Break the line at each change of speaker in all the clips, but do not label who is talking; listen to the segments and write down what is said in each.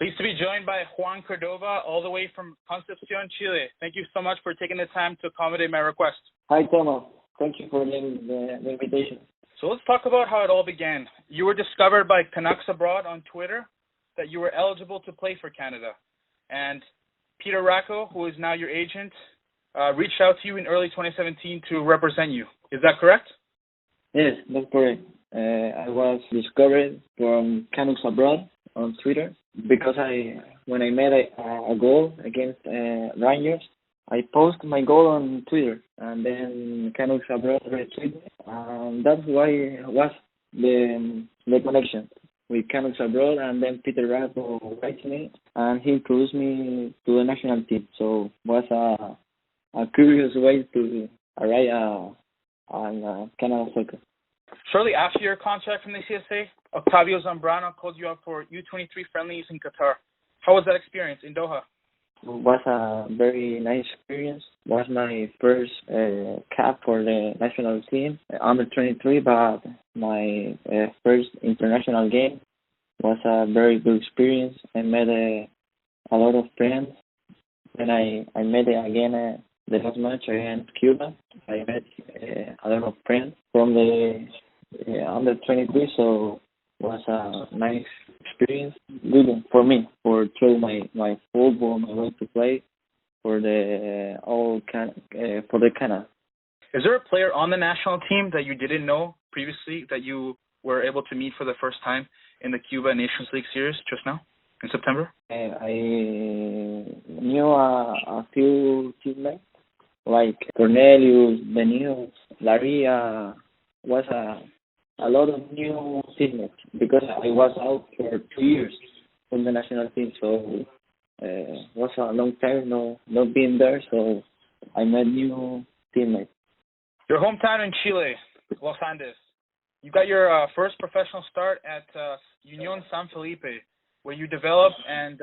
Pleased to be joined by Juan Córdova, all the way from Concepcion, Chile. Thank you so much for taking the time to accommodate my request.
Hi, Thomas. Thank you for the invitation.
So let's talk about how it all began. You were discovered by Canucks Abroad on Twitter that you were eligible to play for Canada. And Peter Racco, who is now your agent, reached out to you in early 2017 to represent you. Is that correct?
Yes, that's correct. I was discovered from Canucks Abroad on Twitter because when I made a goal against Rangers, I posted my goal on Twitter, and then Canucks Abroad retweeted, and that's why it was the connection with Canucks Abroad, and then Peter Racco writes me, and he introduced me to the national team. So it was a curious way to arrive on Canada soccer.
Shortly after your contract from the CSA, Octavio Zambrano called you up for U23 friendlies in Qatar. How was that experience in Doha?
It was a very nice experience. It was my first cap for the national team, under 23, but my first international game was a very good experience. I met a lot of friends. Then I met again the last match against Cuba. I met a lot of friends from the under 23, so it was a nice experience. Good for me, for through my football, my way to play for the Canada.
Is there a player on the national team that you didn't know previously that you were able to meet for the first time in the Cuba Nations League series just now in September?
I knew a few teammates like Cornelius, Benio, Larry. Was a lot of new teammates because I was out for 2 years from the national team, so was a long time not being there, so I met new teammates.
Your hometown in Chile, Los Andes. You got your first professional start at Unión San Felipe, where you developed and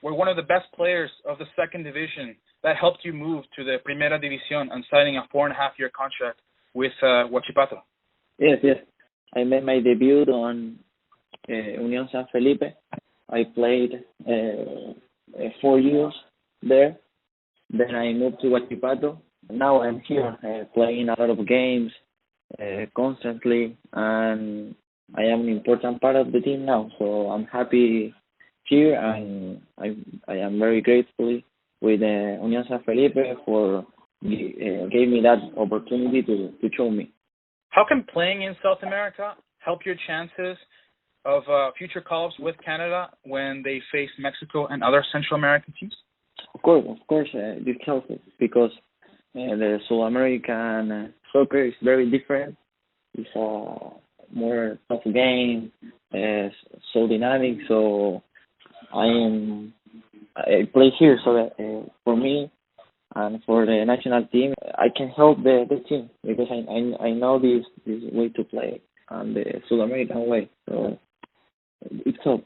were one of the best players of the second division. That helped you move to the Primera División and signing a 4.5-year contract with Huachipato.
Yes. I made my debut on Unión San Felipe. I played 4 years there. Then I moved to Huachipato. Now I'm here playing a lot of games constantly, and I am an important part of the team now. So I'm happy here, and I am very grateful with Unión San Felipe for gave me that opportunity to show me.
How can playing in South America help your chances of future call-ups with Canada when they face Mexico and other Central American teams?
Of course, this helps because the South American soccer is very different. It's a more tough game, so dynamic. So I play here, so that for me and for the national team, I can help the team because I know this way to play and the South American way. So it's help.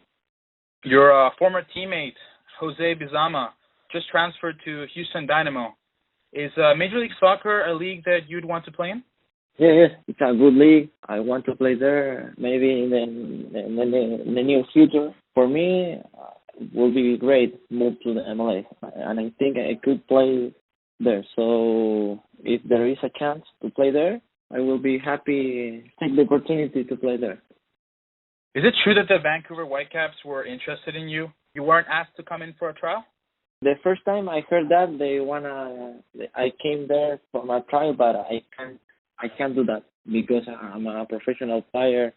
Your former teammate Jose Bizama just transferred to Houston Dynamo. Is Major League Soccer a league that you'd want to play in?
Yes, it's a good league. I want to play there. Maybe in the near future. For me, it will be great move to the MLS, and I think I could play there. So if there is a chance to play there, I will be happy to take the opportunity to play there.
Is it true that the Vancouver Whitecaps were interested in you? You weren't asked to come in for a trial?
The first time I heard that I came there for my trial, but I can't do that because I'm a professional player.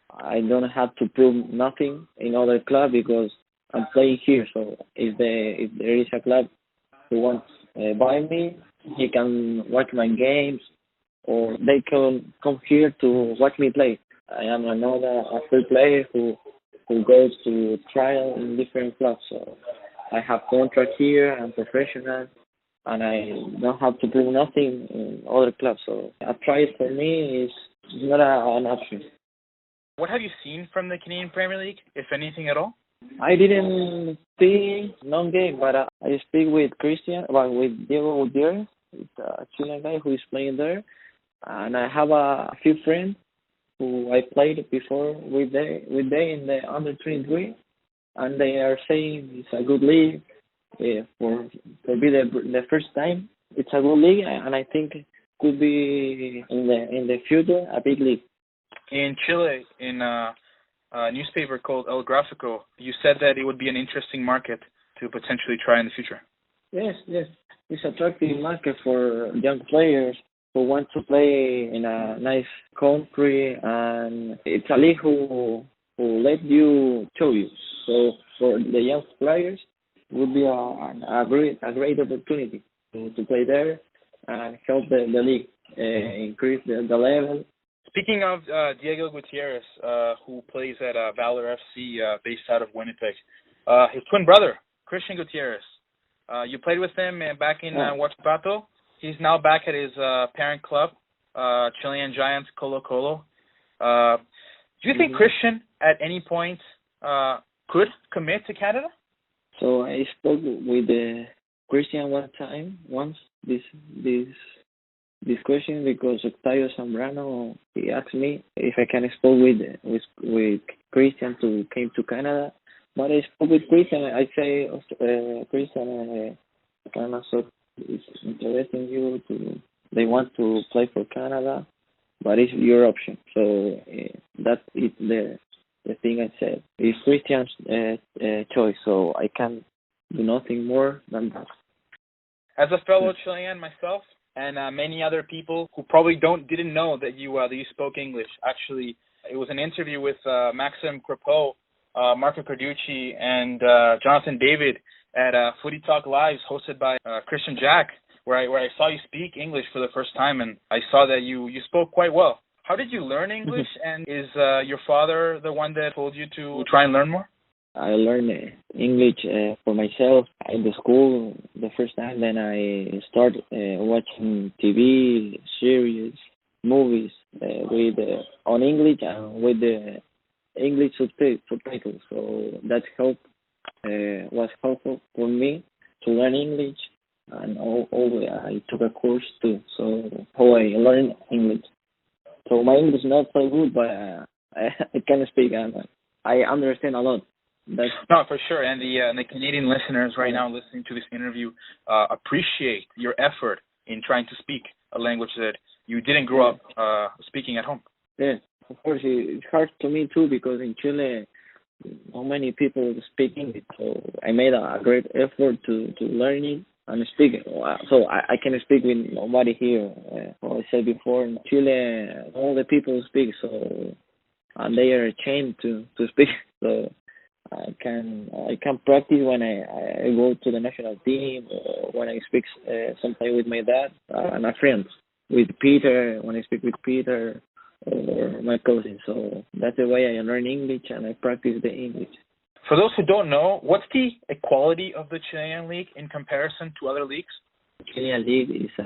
I don't have to prove nothing in other club because I'm playing here. So if there is a club who wants buy me, he can watch my games, or they can come here to watch me play. I am another free player who goes to trial in different clubs. So I have contract here. I'm professional, and I don't have to prove nothing in other clubs. So a trial for me is not an option.
What have you seen from the Canadian Premier League, if anything at all?
I didn't see non-game, but I speak with Diego Gutierrez, a Chilean guy who is playing there, and I have a few friends who I played before with they in the under 23, and they are saying it's a good league for be the first time. It's a good league, and I think it could be in the future a big league.
In Chile, in a newspaper called El Gráfico, you said that it would be an interesting market to potentially try in the future.
Yes, yes. It's attractive market for young players who want to play in a nice country, and it's a league who let you show you. So for the young players, it would be a great opportunity to play there and help the league increase the level.
Speaking of Diego Gutierrez, who plays at Valor FC based out of Winnipeg, his twin brother, Christian Gutierrez, you played with him back in Huachipato. He's now back at his parent club, Chilean Giants Colo-Colo. Do you think Christian at any point could commit to Canada?
So I spoke with Christian once this question, because Octavio Zambrano, he asked me if I can speak with Christian to came to Canada. But I spoke with Christian. I say, Christian, I'm also it's interesting you to. They want to play for Canada, but it's your option. So that is the thing I said. It's Christian's choice, so I can't do nothing more than that.
As a fellow Chilean myself, and many other people who probably didn't know that you spoke English. Actually, it was an interview with Maxim Crepeau, Marco Carducci, and Jonathan David at Footy Talk Live, hosted by Christian Jack, where I saw you speak English for the first time, and I saw that you spoke quite well. How did you learn English, and is your father the one that told you to try and learn more?
I learned English for myself in the school the first time. Then I started watching TV series, movies on English and with the English subtitles. So that was helpful for me to learn English, and I took a course too. So how I learned English. So my English is not so good, but I can speak and I understand a lot.
No, for sure. And the Canadian listeners right now listening to this interview appreciate your effort in trying to speak a language that you didn't grow up speaking at home.
Yeah, of course. It's hard to me too, because in Chile, not many people speak English. So I made a great effort to learn it and speak it. So I can speak with nobody here. As I said before, in Chile, all the people speak, so and they are ashamed to speak. So I can practice when I go to the national team, or when I speak sometimes with my dad and a friend, with Peter, when I speak with Peter or my cousin. So that's the way I learn English, and I practice the English.
For those who don't know, what's the quality of the Chilean league in comparison to other leagues?
The Chilean league is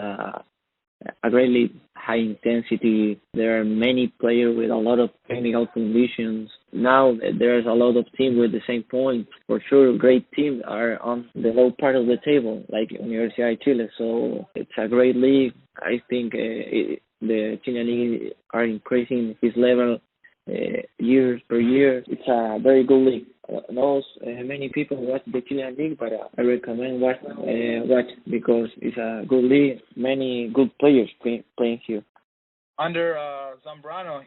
a great league, high intensity. There are many players with a lot of technical conditions. Now there's a lot of teams with the same points. For sure, great teams are on the low part of the table, like Universidad de Chile. So it's a great league. I think the Chilean league are increasing its level years per year. It's a very good league. Many people watch the Chilean league, but I recommend watch because it's a good league. Many good players playing here.
Under Zambrano,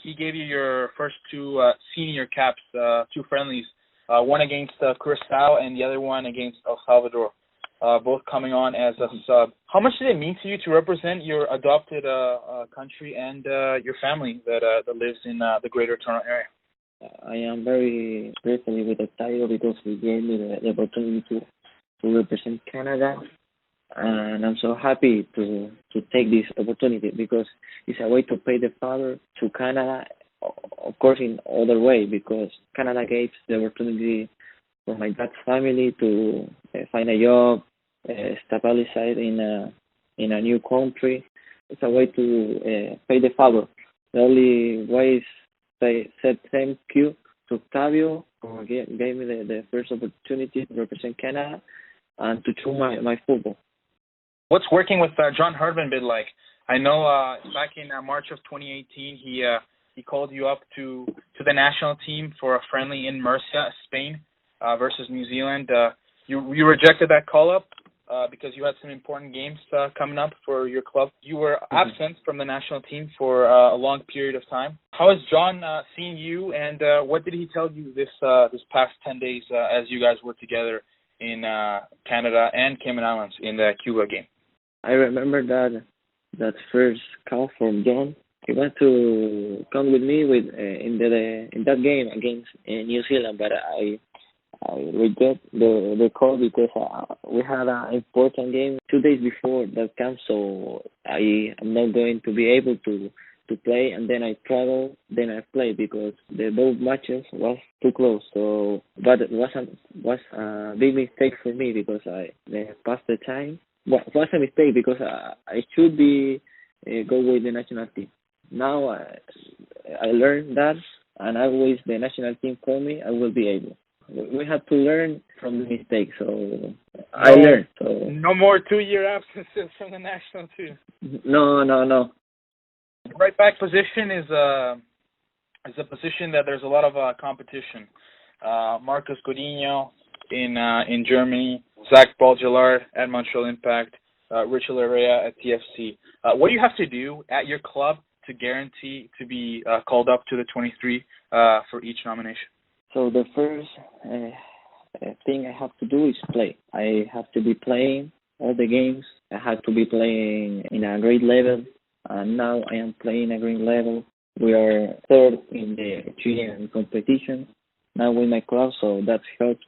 he gave you your first two senior caps, two friendlies, one against Curaçao and the other one against El Salvador, both coming on as a sub. How much did it mean to you to represent your adopted country and your family that lives in the Greater Toronto area?
I am very grateful with Octavio because he gave me the opportunity to represent Canada, and I'm so happy to take this opportunity because it's a way to pay the father to Canada, of course in other way, because Canada gave the opportunity for my dad's family to find a job, stabilize in a new country. It's a way to pay the father. The only way is I said thank you to Octavio who gave me the first opportunity to represent Canada and to show my football.
What's working with John Herdman been like? I know back in March of 2018 he called you up to the national team for a friendly in Murcia, Spain. versus New Zealand. You rejected that call-up because you had some important games coming up for your club. You were absent from the national team for a long period of time. How has John seen you, and what did he tell you this past 10 days as you guys were together in Canada and Cayman Islands in the Cuba game?
I remember that first call from John. He wanted to come with me in that game against New Zealand, but I reject the call because we had an important game 2 days before that camp, so I am not going to be able to play, and then I travel, then I play because both matches was too close. So, but it was a big mistake for me because I passed the time. Well, it was a mistake because I should be go with the national team. Now I learned that, and always the national team call me, I will be able. We have to learn from the mistake, so I learned. So
no more 2-year absences from the national team.
No.
Right back position is a position that there's a lot of competition. Marcus Godinho in Germany, Zach Balgelard at Montreal Impact, Richard Larrea at TFC. What do you have to do at your club to guarantee to be called up to the 23 for each nomination?
So the first thing I have to do is play. I have to be playing all the games. I have to be playing in a great level. And now I am playing a great level. We are third in the Chilean competition now with my club, so that helps.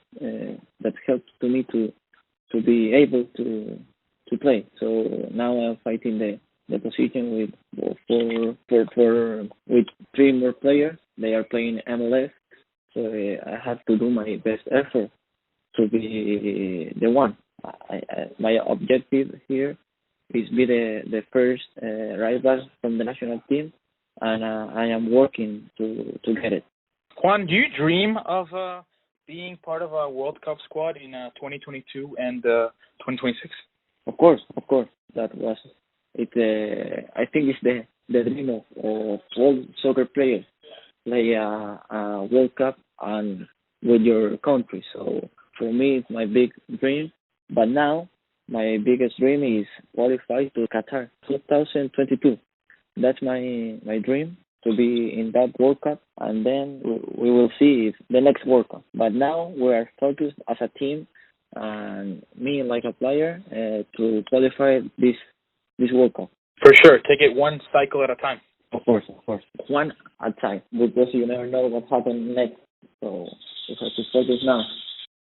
That helps to me to be able to play. So now I'm fighting the position with 3 more players. They are playing MLS. So I have to do my best effort to be the one. My objective here is be the first right back from the national team, and I am working to get it.
Juan, do you dream of being part of a World Cup squad in 2022 and 2026?
Of course. That was it. I think it's the dream of all soccer players, play a World Cup and with your country. So for me, it's my big dream. But now, my biggest dream is qualify to Qatar 2022. That's my dream, to be in that World Cup, and then we will see if the next World Cup. But now we are focused as a team, and me like a player, to qualify this World Cup.
For sure, take it one cycle at a time.
Of course. One at a time, because you never know what happens next. So we have to focus now.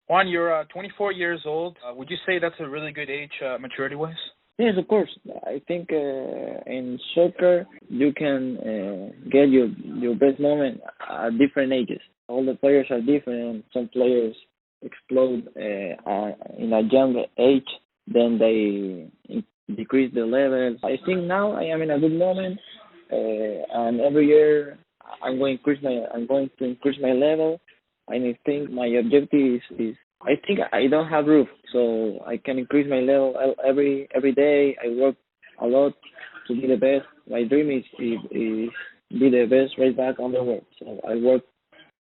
Juan, you're 24 years old. Would you say that's a really good age, maturity-wise?
Yes, of course. I think in soccer you can get your best moment at different ages. All the players are different. Some players explode in a younger age, then they decrease the levels. I think now I am in a good moment, and every year I'm going to increase my level. I think my objective is I think I don't have roof, so I can increase my level every day. I work a lot to be the best. My dream is be the best right back on the world. So I work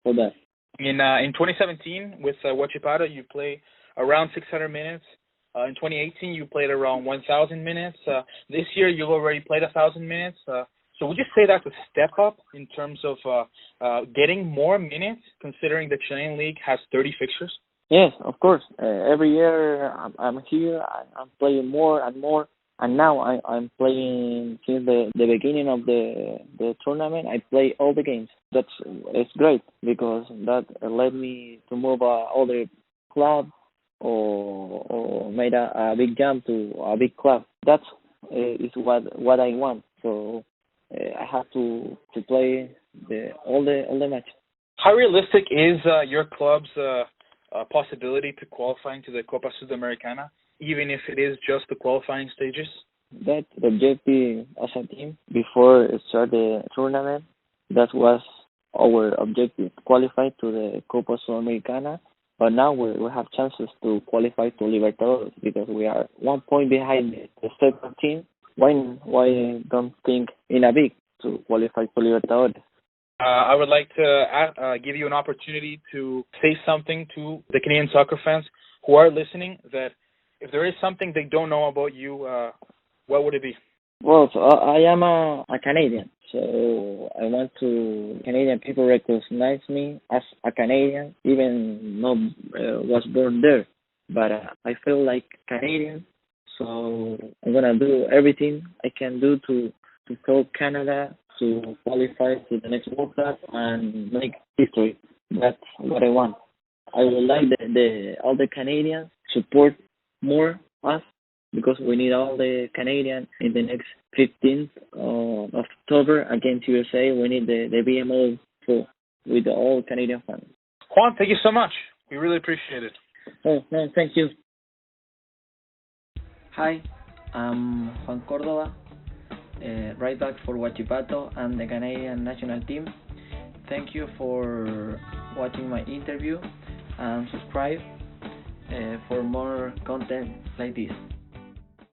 for that.
In 2017 with Huachipato, you play around 600 minutes. In 2018, you played around 1,000 minutes. This year, you've already played 1,000 minutes. So would you say that's a step up in terms of getting more minutes, considering the Chilean League has 30 fixtures?
Yes, of course. Every year I'm here. I'm playing more and more. And now I'm playing since the beginning of the tournament. I play all the games. It's great because that led me to move other club or made a big jump to a big club. That is what I want. So I have to play all the matches.
How realistic is your club's possibility to qualify into the Copa Sudamericana, even if it is just the qualifying stages?
That's the objective as a team. Before it started the tournament, that was our objective, qualify to the Copa Sudamericana. But now we have chances to qualify to Libertadores because we are 1 point behind the second team. Why don't think in a big to qualify to Libertadores?
I would like to give you an opportunity to say something to the Canadian soccer fans who are listening, that if there is something they don't know about you, what would it be?
Well, so I am a Canadian, so I want to Canadian people recognize me as a Canadian, even not was born there, but I feel like Canadian, so I'm gonna do everything I can do to help Canada to qualify to the next World Cup and make history. That's what I want. I would like the all the Canadians support more us because we need all the Canadians in the next 15th of October against USA. We need the BMO full with all Canadian fans.
Juan, thank you so much. We really appreciate it.
Oh, no, thank you. Hi, I'm Juan Córdova, right back for Huachipato and the Canadian national team. Thank you for watching my interview and subscribe for more content like this.